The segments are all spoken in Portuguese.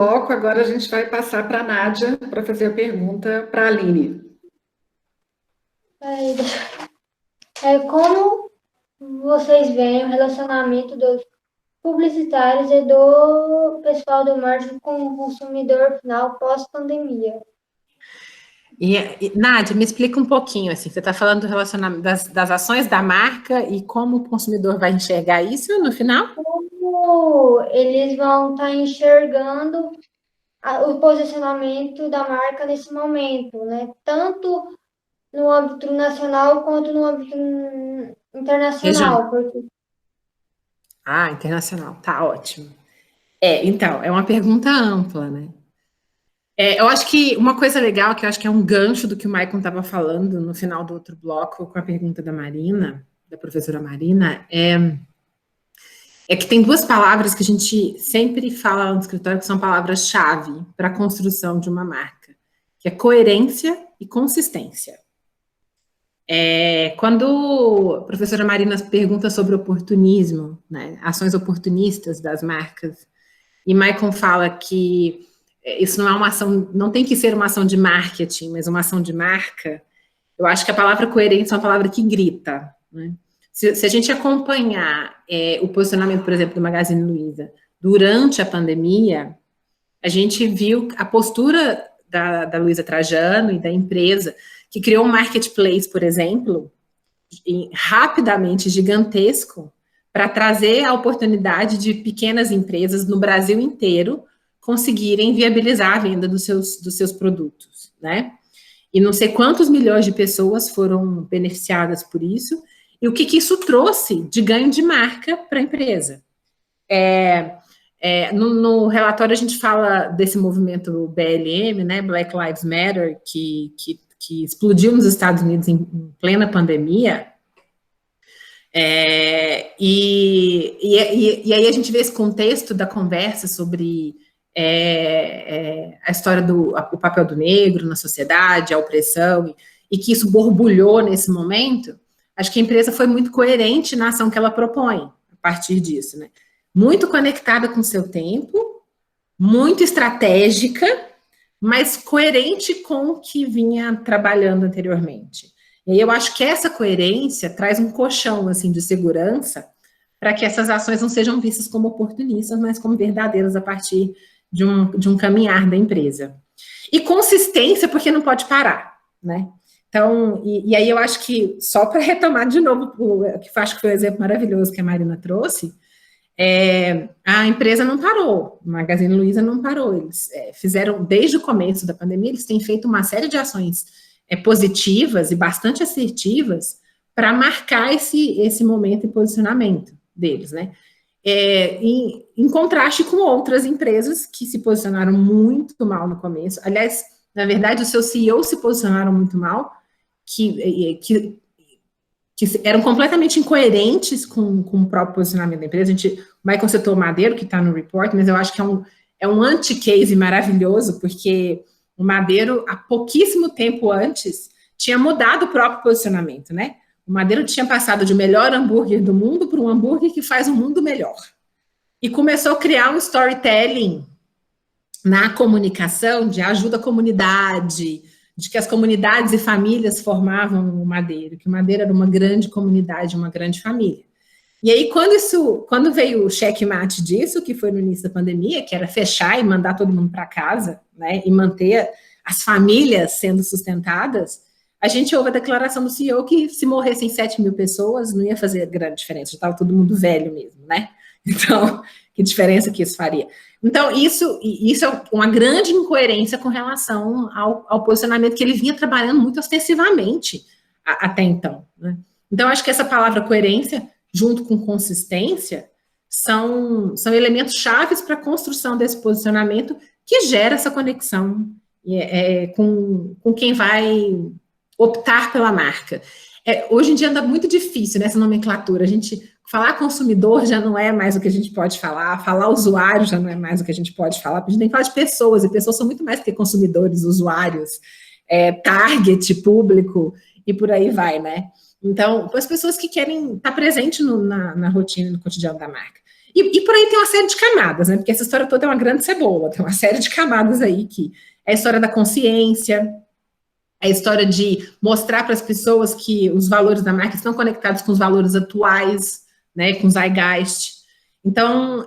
bloco, agora a gente vai passar para a Nádia para fazer a pergunta para a Aline. Como vocês veem o relacionamento dos publicitários e do pessoal do marketing com o consumidor final pós-pandemia? Nádia, me explica um pouquinho, assim, você está falando do relacionamento das ações da marca e como o consumidor vai enxergar isso no final? Como eles vão estar enxergando o posicionamento da marca nesse momento, né? Tanto no âmbito nacional quanto no âmbito Regional. internacional, porque Ah, internacional, tá ótimo. Então, é uma pergunta ampla, né? Eu acho que uma coisa legal, que eu acho que é um gancho do que o Maicon estava falando no final do outro bloco, com a pergunta da Marina, da professora Marina, é que tem duas palavras que a gente sempre fala no escritório que são palavras-chave para a construção de uma marca, que é coerência e consistência. Quando a professora Marina pergunta sobre oportunismo, né, ações oportunistas das marcas, e Maicon fala que isso não é uma ação, não tem que ser uma ação de marketing, mas uma ação de marca, eu acho que a palavra coerência é uma palavra que grita, né? Se a gente acompanhar o posicionamento, por exemplo, do Magazine Luiza durante a pandemia, a gente viu a postura da Luiza Trajano e da empresa, que criou um marketplace, por exemplo, rapidamente gigantesco, para trazer a oportunidade de pequenas empresas no Brasil inteiro conseguirem viabilizar a venda dos seus produtos, né? E não sei quantos milhões de pessoas foram beneficiadas por isso, e o que isso trouxe de ganho de marca para a empresa. No relatório a gente fala desse movimento BLM, né, Black Lives Matter, que explodiu nos Estados Unidos em plena pandemia, e aí a gente vê esse contexto da conversa sobre a história o papel do negro na sociedade, a opressão, e que isso borbulhou nesse momento. Acho que a empresa foi muito coerente na ação que ela propõe a partir disso, né? Muito conectada com o seu tempo, muito estratégica, mas coerente com o que vinha trabalhando anteriormente. E aí eu acho que essa coerência traz um colchão assim de segurança para que essas ações não sejam vistas como oportunistas, mas como verdadeiras a partir de um caminhar da empresa. E consistência, porque não pode parar, né? Então, e aí eu acho que, só para retomar de novo, que acho que foi um exemplo maravilhoso que a Marina trouxe, a empresa não parou, o Magazine Luiza não parou, eles fizeram, desde o começo da pandemia, eles têm feito uma série de ações positivas e bastante assertivas para marcar esse momento e posicionamento deles, né? Em contraste com outras empresas que se posicionaram muito mal no começo. Aliás, na verdade, os seus CEOs se posicionaram muito mal, que eram completamente incoerentes com o próprio posicionamento da empresa. O Michael citou o Madeiro, que está no report, mas eu acho que é um anti-case maravilhoso, porque o Madeiro, há pouquíssimo tempo antes, tinha mudado o próprio posicionamento, né? O Madeiro tinha passado de melhor hambúrguer do mundo para um hambúrguer que faz o mundo melhor. E começou a criar um storytelling na comunicação de ajuda à comunidade, de que as comunidades e famílias formavam o Madeiro, que o Madeiro era uma grande comunidade, uma grande família. E aí, quando veio o checkmate disso, que foi no início da pandemia, que era fechar e mandar todo mundo para casa, né, e manter as famílias sendo sustentadas, a gente ouve a declaração do CEO que se morressem 7 mil pessoas, não ia fazer grande diferença, já estava todo mundo velho mesmo, né? Então, que diferença que isso faria? Então, isso é uma grande incoerência com relação ao posicionamento que ele vinha trabalhando muito ostensivamente até então, né? Então, acho que essa palavra coerência, junto com consistência, são elementos chaves para a construção desse posicionamento que gera essa conexão com quem vai optar pela marca. Hoje em dia anda muito difícil nessa nomenclatura. A gente falar consumidor já não é mais o que a gente pode falar usuário já não é mais o que a gente pode falar, porque a gente tem que falar de pessoas, e pessoas são muito mais que consumidores, usuários, target, público, e por aí vai, né? Então, as pessoas que querem estar presente na rotina, no cotidiano da marca. E por aí tem uma série de camadas, né? Porque essa história toda é uma grande cebola, tem uma série de camadas aí que é a história da consciência, é a história de mostrar para as pessoas que os valores da marca estão conectados com os valores atuais, né? Com o Zeitgeist. Então,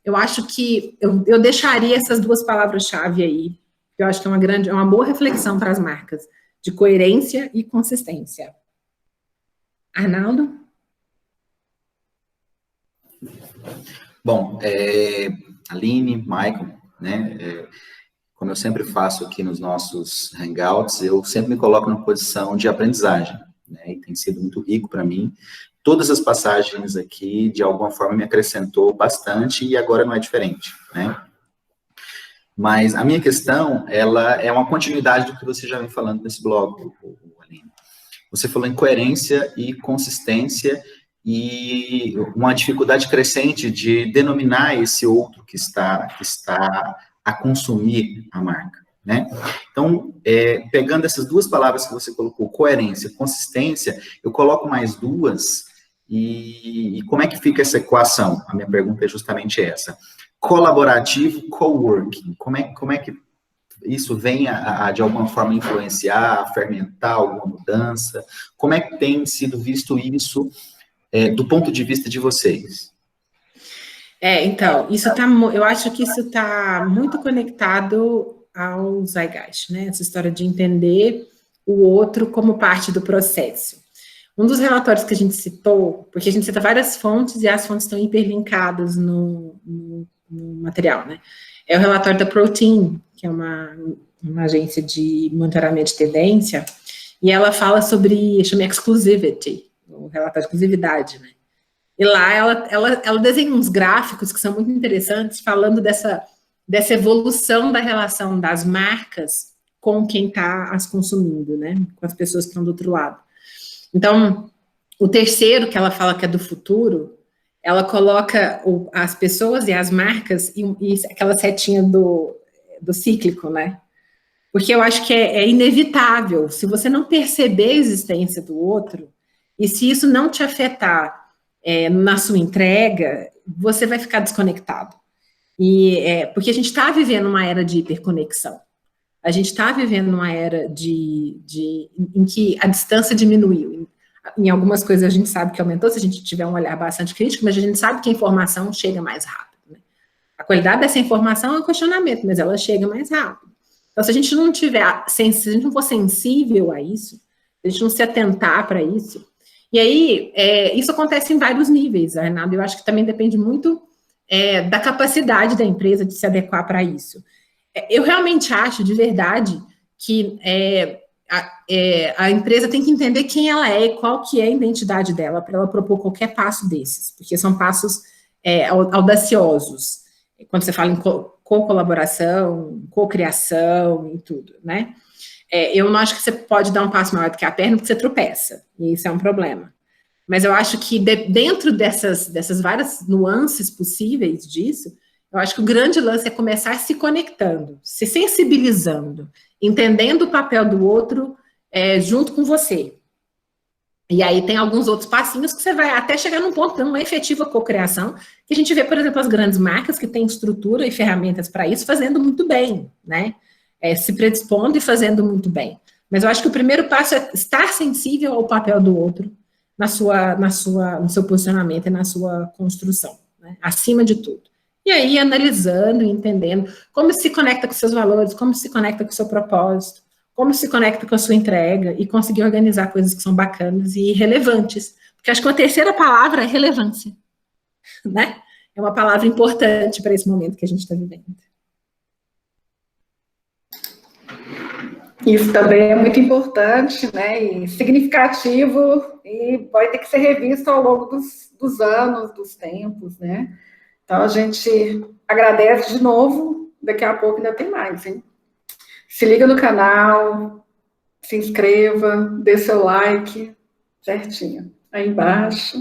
eu acho que eu deixaria essas duas palavras-chave aí, que eu acho que é uma boa reflexão para as marcas, de coerência e consistência. Arnaldo? Bom, Aline, Michael, né, como eu sempre faço aqui nos nossos hangouts, eu sempre me coloco numa posição de aprendizagem, né, e tem sido muito rico para mim. Todas as passagens aqui, de alguma forma, me acrescentou bastante e agora não é diferente, né. Mas a minha questão, ela é uma continuidade do que você já vem falando nesse blog, Aline. Você falou em coerência e consistência e uma dificuldade crescente de denominar esse outro que está a consumir a marca, né? Então, pegando essas duas palavras que você colocou, coerência, consistência, eu coloco mais duas e como é que fica essa equação? A minha pergunta é justamente essa. Colaborativo, coworking, como é que isso vem de alguma forma, influenciar, a fermentar alguma mudança? Como é que tem sido visto isso do ponto de vista de vocês? Então, eu acho que isso está muito conectado ao Zeitgeist, né? Essa história de entender o outro como parte do processo. Um dos relatórios que a gente citou, porque a gente cita várias fontes e as fontes estão hiperlinkadas no material, né? É o relatório da Protein, que é uma agência de monitoramento de tendência, e ela fala sobre, chama exclusivity, o relatório de exclusividade, né? E lá ela desenha uns gráficos que são muito interessantes, falando dessa evolução da relação das marcas com quem está as consumindo, né? Com as pessoas que estão do outro lado. Então, o terceiro, que ela fala que é do futuro, ela coloca as pessoas e as marcas e aquela setinha do cíclico, né? Porque eu acho que é inevitável, se você não perceber a existência do outro, e se isso não te afetar na sua entrega, você vai ficar desconectado. Porque a gente está vivendo uma era de hiperconexão. A gente está vivendo uma era em que a distância diminuiu. Em algumas coisas a gente sabe que aumentou, se a gente tiver um olhar bastante crítico, mas a gente sabe que a informação chega mais rápido, né? A qualidade dessa informação é um questionamento, mas ela chega mais rápido. Então, se a gente não for sensível a isso, se a gente não se atentar para isso, e aí, isso acontece em vários níveis, Arnaldo, eu acho que também depende muito da capacidade da empresa de se adequar para isso. Eu realmente acho, de verdade, que a empresa tem que entender quem ela é e qual que é a identidade dela para ela propor qualquer passo desses, porque são passos audaciosos, quando você fala em co-colaboração, co-criação e tudo, né? Eu não acho que você pode dar um passo maior do que a perna porque você tropeça, e isso é um problema. Mas eu acho que dentro dessas várias nuances possíveis disso, eu acho que o grande lance é começar se conectando, se sensibilizando, entendendo o papel do outro junto com você. E aí tem alguns outros passinhos que você vai até chegar num ponto de uma efetiva cocriação, que a gente vê, por exemplo, as grandes marcas que têm estrutura e ferramentas para isso, fazendo muito bem, né? Se predispondo e fazendo muito bem. Mas eu acho que o primeiro passo é estar sensível ao papel do outro no seu posicionamento e na sua construção, né? Acima de tudo. E aí, analisando e entendendo como se conecta com seus valores, como se conecta com o seu propósito, como se conecta com a sua entrega e conseguir organizar coisas que são bacanas e relevantes. Porque acho que uma terceira palavra é relevância, né? É uma palavra importante para esse momento que a gente está vivendo. Isso também é muito importante, né, e significativo, e vai ter que ser revisto ao longo dos anos, dos tempos, né? Então, a gente agradece de novo, daqui a pouco ainda tem mais, hein? Se liga no canal, se inscreva, dê seu like, certinho, aí embaixo.